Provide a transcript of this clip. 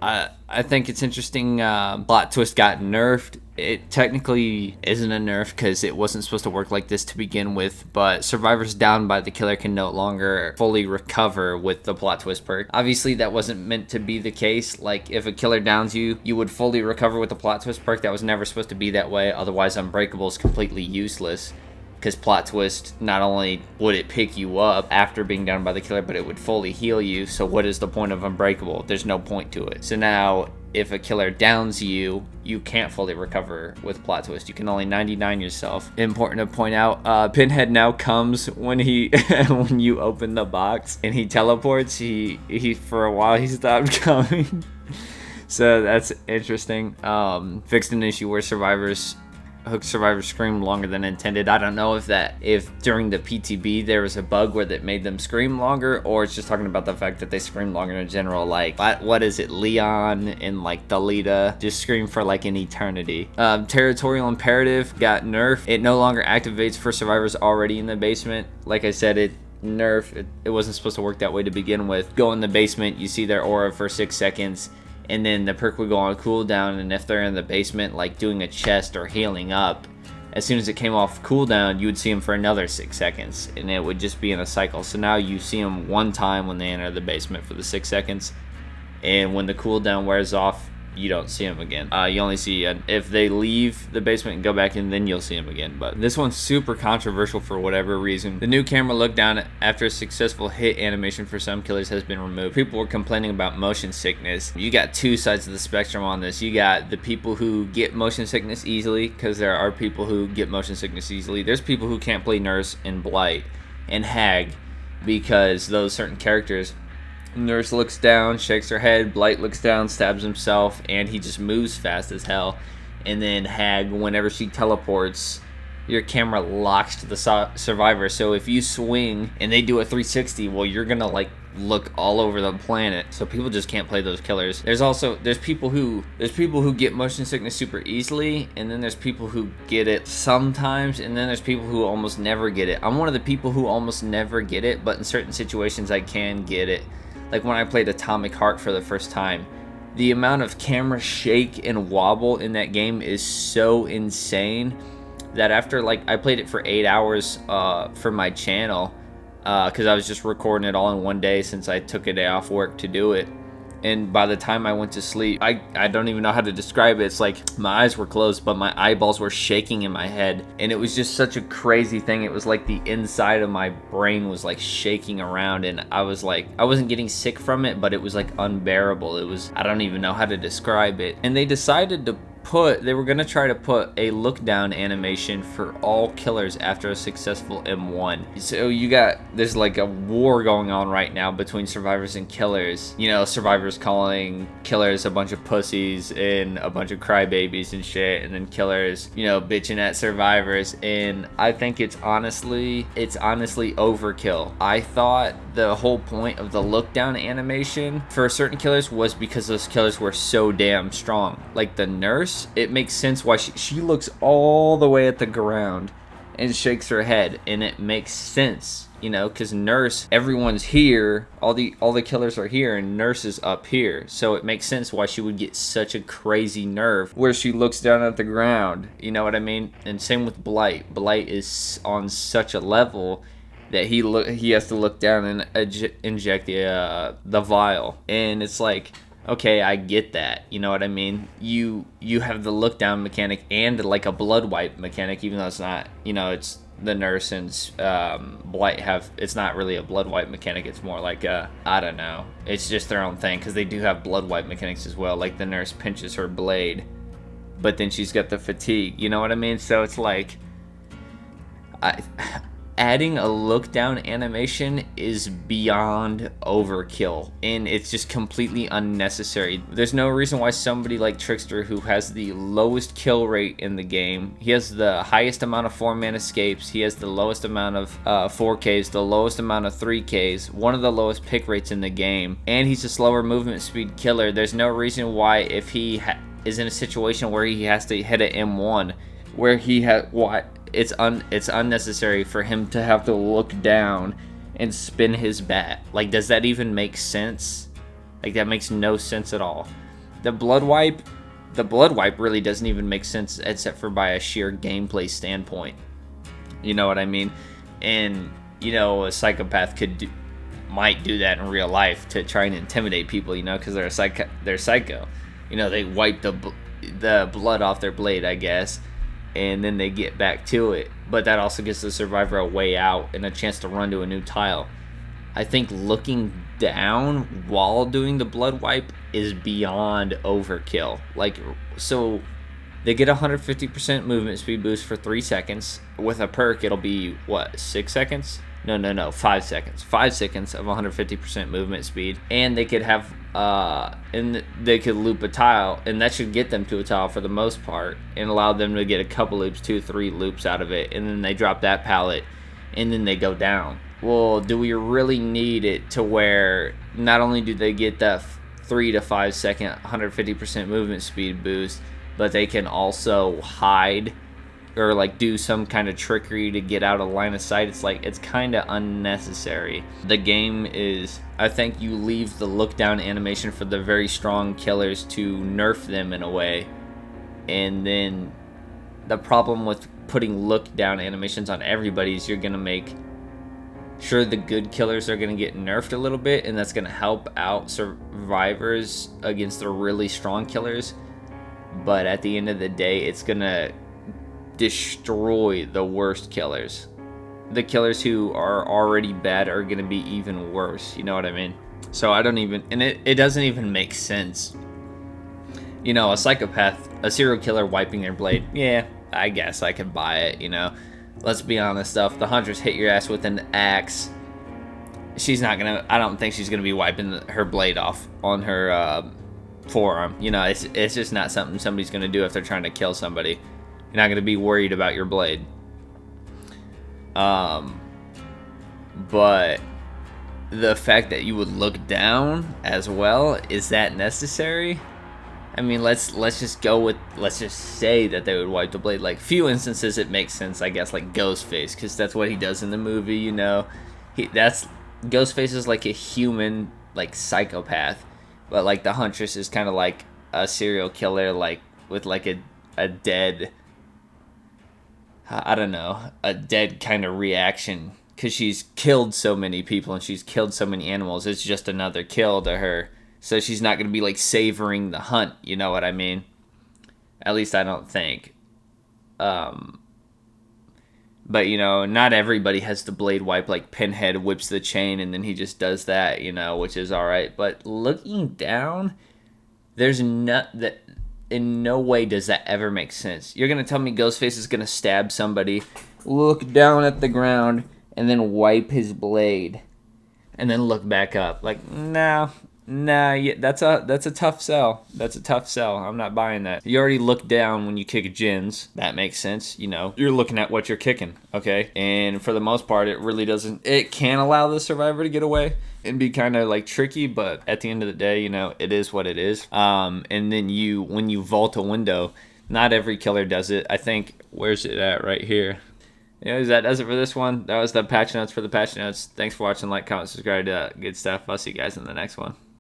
I think it's interesting. Plot twist got nerfed. It technically isn't a nerf because it wasn't supposed to work like this to begin with, but survivors downed by the killer can no longer fully recover with the plot twist perk. Obviously, that wasn't meant to be the case. Like, if a killer downs you, you would fully recover with the plot twist perk. That was never supposed to be that way. Otherwise, Unbreakable is completely useless. Because plot twist, not only would it pick you up after being downed by the killer, but it would fully heal you. So what is the point of Unbreakable? There's no point to it. So now, if a killer downs you, you can't fully recover with plot twist. You can only 99 yourself. Important to point out, Pinhead now comes when he when you open the box and he teleports. He for a while he stopped coming. So that's interesting. Fixed an issue where survivors scream longer than intended. I don't know if during the PTB there was a bug where that made them scream longer, or it's just talking about the fact that they scream longer in general. Like, what is it, Leon and like Dalita just scream for like an eternity. Territorial Imperative got nerfed. It no longer activates for survivors already in the basement. Like I said, it wasn't supposed to work that way to begin with. Go in the basement, you see their aura for 6 seconds, and then the perk would go on cooldown, and if they're in the basement like doing a chest or healing up, as soon as it came off cooldown, you would see them for another 6 seconds, and it would just be in a cycle. So now you see them one time when they enter the basement for the 6 seconds, and when the cooldown wears off, you don't see them again. You only see if they leave the basement and go back in, then you'll see them again. But this one's super controversial for whatever reason. The new camera look down after a successful hit animation for some killers has been removed. People were complaining about motion sickness. You got two sides of the spectrum on this. You got the people who get motion sickness easily, because there are people who get motion sickness easily. There's people who can't play Nurse and Blight and Hag because those certain characters, Nurse looks down, shakes her head, Blight looks down, stabs himself, and he just moves fast as hell. And then Hag, whenever she teleports, your camera locks to the survivor. So if you swing and they do a 360, well, you're gonna like look all over the planet. So people just can't play those killers. There's people who get motion sickness super easily, and then there's people who get it sometimes, and then there's people who almost never get it. I'm one of the people who almost never get it, but in certain situations I can get it. Like when I played Atomic Heart for the first time, the amount of camera shake and wobble in that game is so insane that after I played it for 8 hours for my channel, because I was just recording it all in one day since I took a day off work to do it. And by the time I went to sleep, I don't even know how to describe it. It's like my eyes were closed, but my eyeballs were shaking in my head. And it was just such a crazy thing. It was like the inside of my brain was like shaking around. And I was like, I wasn't getting sick from it, but it was like unbearable. I don't even know how to describe it. And they decided they were going to try to put a look down animation for all killers after a successful M1. So there's like a war going on right now between survivors and killers. You know, survivors calling killers a bunch of pussies and a bunch of crybabies and shit, and then killers, bitching at survivors. And I think it's honestly overkill. I thought the whole point of the look down animation for certain killers was because those killers were so damn strong. Like the Nurse, it makes sense why she looks all the way at the ground and shakes her head, and it makes sense, because Nurse, everyone's here, all the killers are here, and Nurse is up here, so it makes sense why she would get such a crazy nerve where she looks down at the ground, you know what I mean? And same with Blight. Blight is on such a level that he has to look down and inject the vial, and it's like, okay, I get that. You know what I mean? You have the look down mechanic and like a blood wipe mechanic, even though it's not, it's the Nurse and Blight it's not really a blood wipe mechanic. It's more like I don't know. It's just their own thing, because they do have blood wipe mechanics as well. Like the Nurse pinches her blade, but then she's got the fatigue. You know what I mean? So it's like, adding a look down animation is beyond overkill, and it's just completely unnecessary. There's no reason why somebody like Trickster, who has the lowest kill rate in the game, he has the highest amount of 4-man escapes, he has the lowest amount of 4Ks, the lowest amount of 3Ks, one of the lowest pick rates in the game, and he's a slower movement speed killer. There's no reason why, if he is in a situation where he has to hit an M1, where it's unnecessary for him to have to look down and spin his bat. Like, does that even make sense? Like, that makes no sense at all. The blood wipe, really doesn't even make sense except for by a sheer gameplay standpoint. You know what I mean? And you know, a psychopath might do that in real life to try and intimidate people. You know, because they're psycho. You know, they wipe the blood off their blade, I guess, and then they get back to it. But that also gives the survivor a way out and a chance to run to a new tile. I think looking down while doing the blood wipe is beyond overkill. Like, so they get 150% movement speed boost for 3 seconds. With a perk, it'll be, what, 6 seconds? No, 5 seconds. 5 seconds of 150% movement speed. And they could have, and they could loop a tile, and that should get them to a tile for the most part, and allow them to get a couple loops, 2-3 loops out of it, and then they drop that pallet, and then they go down. Well, do we really need it to where not only do they get that 3 to 5 second 150% movement speed boost, but they can also hide or like do some kind of trickery to get out of line of sight? It's like, it's kind of unnecessary. The game is, I think you leave the look down animation for the very strong killers to nerf them in a way. And then the problem with putting look down animations on everybody is you're going to make sure the good killers are going to get nerfed a little bit, and that's going to help out survivors against the really strong killers. But at the end of the day, it's going to destroy the worst killers. The killers who are already bad are going to be even worse. You know what I mean? So I don't even, and it doesn't even make sense. You know, a psychopath, a serial killer wiping their blade, yeah, I guess I could buy it, you know. Let's be honest, though. If the Huntress hit your ass with an axe, she's not gonna, I don't think she's gonna be wiping her blade off on her forearm. You know, it's just not something somebody's gonna do if they're trying to kill somebody. You're not gonna be worried about your blade. But the fact that you would look down as well, is that necessary? I mean, let's just say that they would wipe the blade. Like, few instances it makes sense, I guess, like Ghostface, because that's what he does in the movie, you know. Ghostface is like a human, like, psychopath, but like the Huntress is kind of like a serial killer, like with like a dead, I don't know, a dead kind of reaction, because she's killed so many people and she's killed so many animals. It's just another kill to her. So she's not going to be, like, savoring the hunt, you know what I mean? At least I don't think. But, you know, not everybody has the blade wipe. Like, Pinhead whips the chain and then he just does that, you know, which is alright. But looking down, there's that in no way does that ever make sense. You're going to tell me Ghostface is going to stab somebody, look down at the ground, and then wipe his blade, and then look back up. Like, no. Nah, yeah, that's a tough sell. That's a tough sell. I'm not buying that. You already look down when you kick gins. That makes sense. You know, you're looking at what you're kicking, okay? And for the most part, it really doesn't. It can allow the survivor to get away and be kind of like tricky, but at the end of the day, you know, it is what it is. And then when you vault a window, not every killer does it. I think, where's it at? Right here. Anyways, that does it for this one. That was the patch notes for the patch notes. Thanks for watching. Like, comment, subscribe to good stuff. I'll see you guys in the next one.